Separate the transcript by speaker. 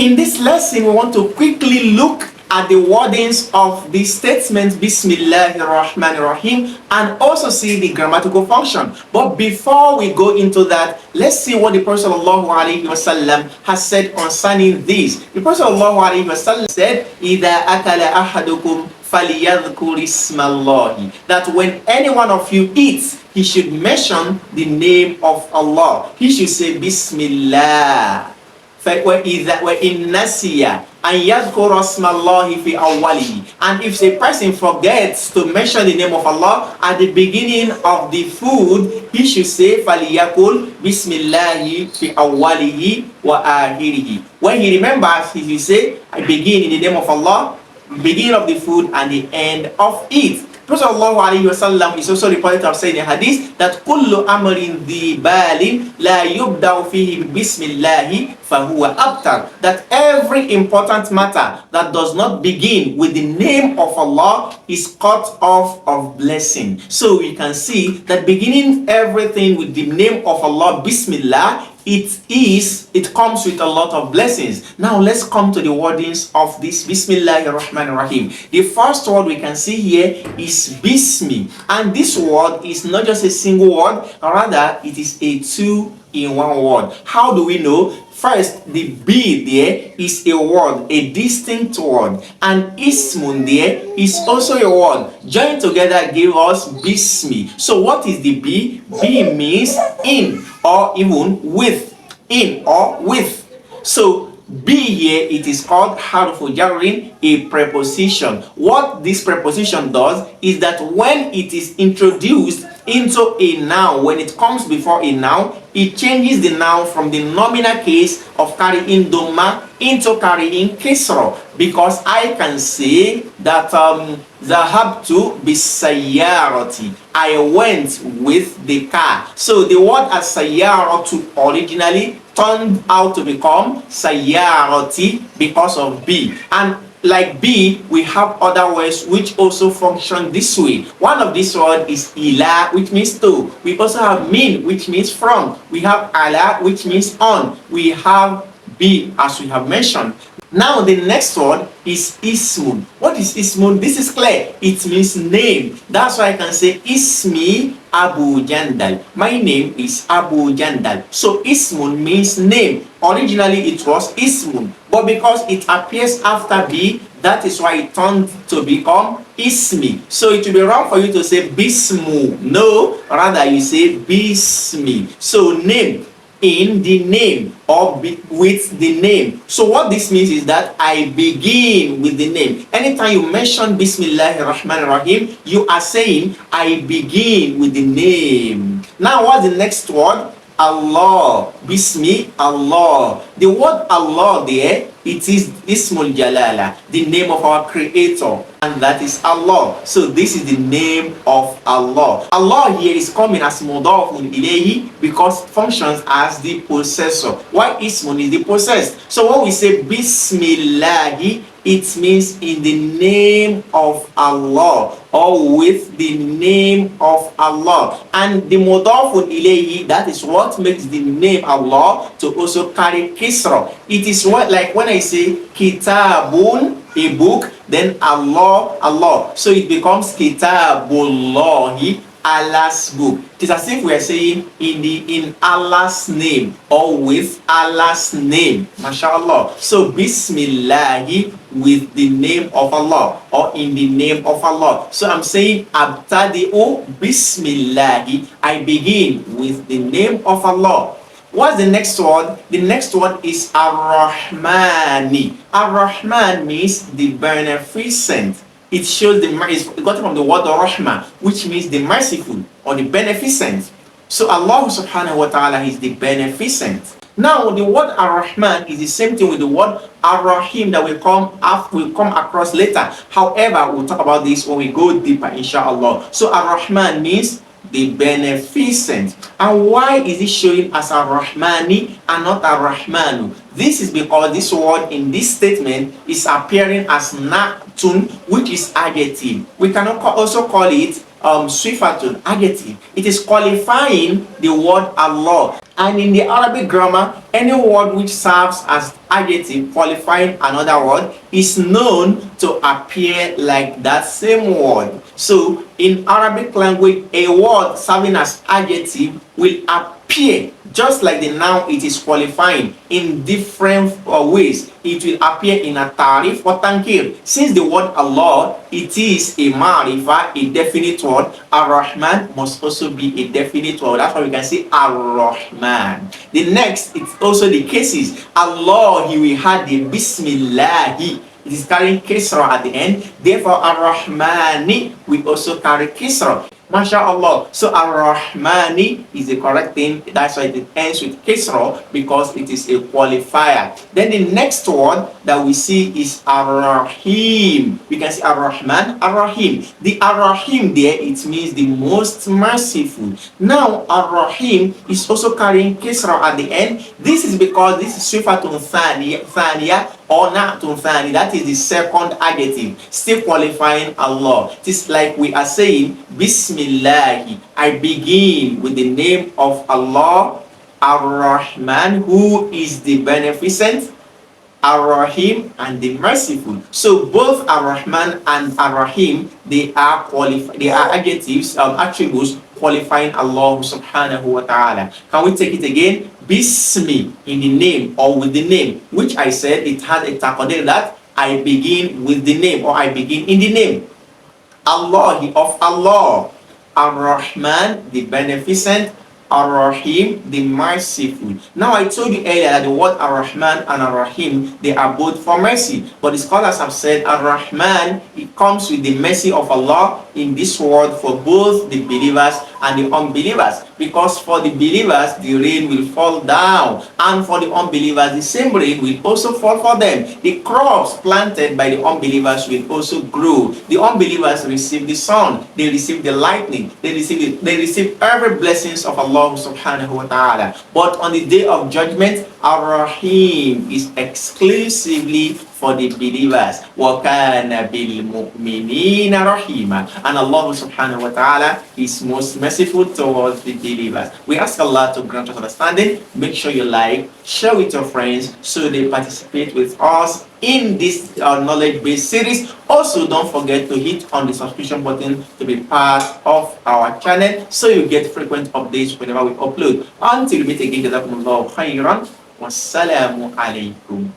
Speaker 1: In this lesson, we want to quickly look at the wordings of the statement Bismillahir Rahmanir Rahim and also see the grammatical function. But before we go into that, let's see what the Prophet ﷺ has said concerning this. The Prophet ﷺ said, إِذَا أَكَلَ أَحَدُكُمْ فَلْيَذْكُرِ اسْمَ اللَّهِ, that when any one of you eats, he should mention the name of Allah. He should say Bismillah. وَإِنْ نَسِيَ أَنْ يَذْكُرَ اسْمَ اللَّهِ فِي أَوَّلِهِ, and if a person forgets to mention the name of Allah at the beginning of the food, he should say فَلْيَقُلْ بِسْمِ اللَّهِ فِي أَوَّلِهِ وَآخِرِهِ. When he remembers, he should say, I begin in the name of Allah, beginning of the food and the end of it. Prophet ﷺ is also reported to have said in hadith that kullu amrin dhi balin la yubda'u fihi bismillahi fahuwa abtar, that every important matter that does not begin with the name of Allah is cut off of blessing. So we can see that beginning everything with the name of Allah, Bismillah, it comes with a lot of blessings. Now let's come to the wordings of this Bismillahir Rahmanir Rahim. The first word we can see here is Bismi, and this word is not just a single word, rather it is a two-in-one word. How do we know? First, the B there is a word, a distinct word, and Ismun there is also a word. Joined together give us Bismi. So what is the B? B means in or even with. In or with. So B here, it is called harfu jarrin, a preposition. What this preposition does is that when it is introduced into a noun, when it comes before a noun, it changes the noun from the nominal case of carrying dhamma into carrying kisra. Because I can say that zahabtu bisayyarati, I went with the car. So the word as sayyaratu originally turned out to become sayyarati because of B. And like B, we have other words which also function this way. One of these words is ila, which means to. We also have min, which means from. We have ala, which means on. We have B, as we have mentioned. Now the next word is ismun. What is ismun? This is clear. It means name. That's why I can say ismi Abu-Jandal. My name is Abu-Jandal. So ismun means name. Originally it was ismun, but because it appears after B, that is why it turned to become ismi. So it will be wrong for you to say bismu. No, rather you say bismi. So name, in the name, or with the name. So what this means is that I begin with the name. Anytime you mention Bismillahir Rahmanir Rahim, you are saying I begin with the name. Now what's the next word? Allah. Bismi Allah. The word Allah there, it is Ismul Jalala, the name of our Creator, and that is Allah. So this is the name of Allah. Allah here is coming as mudafun ilayhi because it functions as the possessor. Why Ismun is the possessed? So when we say Bismillahi, it means in the name of Allah or with the name of Allah. And the mudafun ilayhi, that is what makes the name Allah to also carry kisra. It is what, like when I say kitabun, a book, then Allah, Allah. So it becomes kitabullahi, Allah's book. It is as if we are saying in Allah's name or with Allah's name. MashaAllah. So Bismillahi, with the name of Allah or in the name of Allah. So I'm saying Abtadi'u Bismillahi, I begin with the name of Allah. What's the next word? The next word is Ar-Rahmani. Ar-Rahman means the beneficent. It shows it's got from the word Rahma, which means the merciful or the beneficent. So Allah subhanahu wa ta'ala is the beneficent. Now the word Ar-Rahman is the same thing with the word Ar-Rahim that will come across later. However, we'll talk about this when we go deeper, inshallah. So Ar-Rahman means the beneficent. And why is it showing as Ar-Rahmani and not Ar-Rahmanu? This is because this word in this statement is appearing as Na'tun, which is adjective. We can also call it Swifatun, adjective. It is qualifying the word Allah. And in the Arabic grammar, any word which serves as adjective qualifying another word is known to appear like that same word. So in Arabic language, a word serving as adjective will appear just like the noun it is qualifying in different ways. It will appear in a tarif or tankir. Since the word Allah, it is a ma'rifah, a definite word, Ar-Rahman must also be a definite word. That's why we can say Ar-Rahman. The next, it's also the cases. Allah, he will have the Bismillahi. It is carrying Kisra at the end. Therefore, Ar-Rahmani will also carry Kisra. MashaAllah. So Ar-Rahmani is the correct thing. That's why it ends with Kisra, because it is a qualifier. Then the next word that we see is Ar-Rahim. We can see Ar-Rahman, Ar-Rahim. The Ar-Rahim there, it means the most merciful. Now Ar-Rahim is also carrying Kisra at the end. This is because this is Sifatun Thaniya or Na'tun Thani. That is the second adjective, still qualifying Allah. It is like we are saying Bismillah, I begin with the name of Allah, Ar-Rahman, who is the beneficent, Ar-Rahim, and the merciful. So both Ar-Rahman and Ar-Rahim, they are adjectives, attributes qualifying Allah subhanahu wa ta'ala. Can we take it again? Bismi, in the name or with the name, which I said it had a taqadir that I begin with the name or I begin in the name. Allah, of Allah. Ar-Rahman, the beneficent. Ar-Rahim, the merciful. Now I told you earlier that the word Ar-Rahman and Ar-Rahim, they are both for mercy. But the scholars have said Ar-Rahman, it comes with the mercy of Allah in this world for both the believers and the unbelievers. Because for the believers, the rain will fall down. And for the unbelievers, the same rain will also fall for them. The crops planted by the unbelievers will also grow. The unbelievers receive the sun. They receive the lightning. They receive every blessings of Allah subhanahu wa ta'ala. But on the day of judgment, Ar-Rahim is exclusively for the believers. وَكَانَ بِالْمُؤْمِنِينَ رَحِيمًا. And Allah subhanahu wa ta'ala is most merciful towards the believers. We ask Allah to grant us understanding. Make sure you like, share with your friends so they participate with us in this knowledge-based series. Also, don't forget to hit on the subscription button to be part of our channel so you get frequent updates whenever we upload. Until we meet again, jazakumullahu khairan. Wassalamu alaikum.